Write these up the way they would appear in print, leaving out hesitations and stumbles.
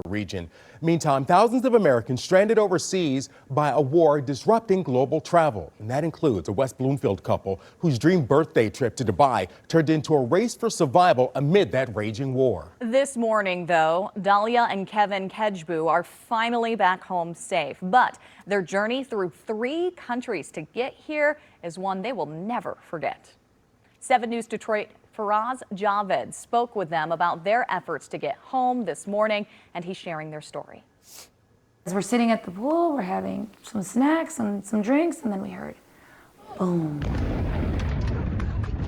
region. Meantime, thousands of Americans stranded overseas by a war disrupting global travel. And that includes a West Bloomfield couple whose dream birthday trip to Dubai turned into a race for survival amid that raging war. This morning, though, Dahlia and Kevin Kedjbu are finally back home safe. But their journey through 3 countries to get here is one they will never forget. 7 News Detroit Faraz Javed spoke with them about their efforts to get home this morning, and he's sharing their story. As we're sitting at the pool, we're having some snacks and some drinks, and then we heard boom.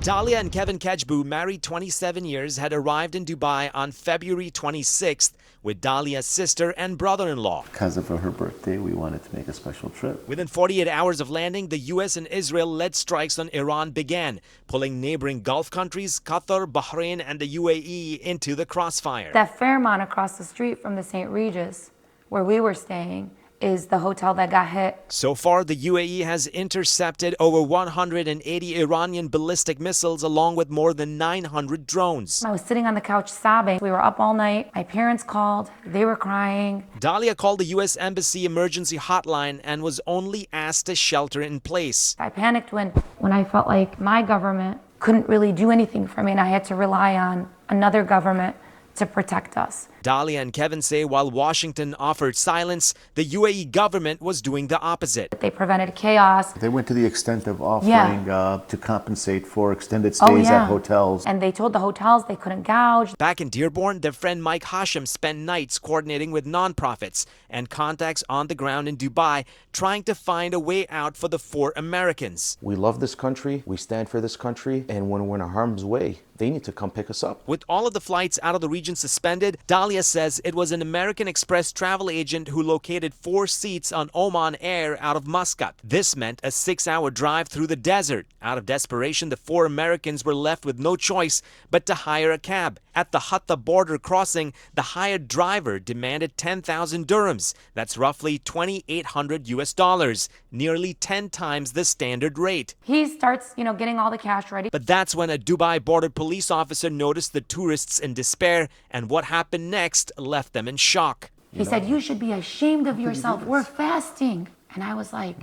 Dahlia and Kevin Kedjbu, married 27 years, had arrived in Dubai on February 26th with Dahlia's sister and brother-in-law. Because of her birthday, we wanted to make a special trip. Within 48 hours of landing, the U.S. and Israel-led strikes on Iran began, pulling neighboring Gulf countries, Qatar, Bahrain, and the UAE into the crossfire. That Fairmont across the street from the St. Regis, where we were staying, is the hotel that got hit. So far, the UAE has intercepted over 180 Iranian ballistic missiles along with more than 900 drones. I was sitting on the couch sobbing. We were up all night. My parents called. They were crying. Dahlia called the U.S. Embassy emergency hotline and was only asked to shelter in place. I panicked when I felt like my government couldn't really do anything for me and I had to rely on another government to protect us. Dahlia and Kevin say while Washington offered silence, the UAE government was doing the opposite. They prevented chaos. They went to the extent of offering to compensate for extended stays at hotels. And they told the hotels they couldn't gouge. Back in Dearborn, their friend Mike Hashem spent nights coordinating with nonprofits and contacts on the ground in Dubai, trying to find a way out for the 4 Americans. We love this country, we stand for this country, and when we're in harm's way, they need to come pick us up. With all of the flights out of the region suspended, Dahlia says it was an American Express travel agent who located 4 seats on Oman Air out of Muscat. This meant a 6-hour drive through the desert. Out of desperation, the 4 Americans were left with no choice but to hire a cab. At the Hatta border crossing, the hired driver demanded 10,000 dirhams. That's roughly $2,800 US, nearly 10 times the standard rate. He starts, getting all the cash ready. But that's when a Dubai border police officer noticed the tourists in despair, and what happened next left them in shock. He said, "You should be ashamed of yourself. We're fasting." And I was like,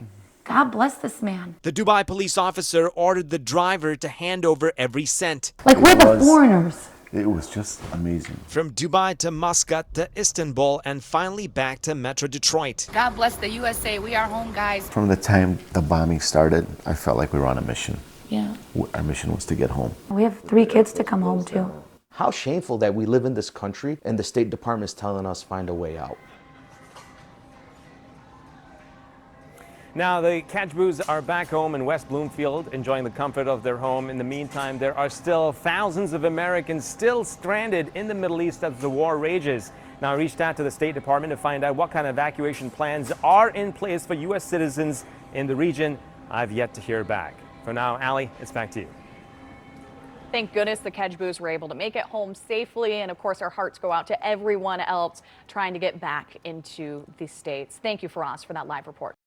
God bless this man. The Dubai police officer ordered the driver to hand over every cent. Like we're the foreigners. It was just amazing. From Dubai to Muscat to Istanbul and finally back to Metro Detroit. God bless the USA. We are home, guys. From the time the bombing started, I felt like we were on a mission. Yeah. Our mission was to get home. We have 3 kids to come home to. How shameful that we live in this country and the State Department is telling us find a way out. Now, the Kedjbus are back home in West Bloomfield, enjoying the comfort of their home. In the meantime, there are still thousands of Americans still stranded in the Middle East as the war rages. Now, I reached out to the State Department to find out what kind of evacuation plans are in place for U.S. citizens in the region. I've yet to hear back. For now, Allie, it's back to you. Thank goodness the Kedjbus were able to make it home safely. And of course, our hearts go out to everyone else trying to get back into the States. Thank you, Faraz, for that live report.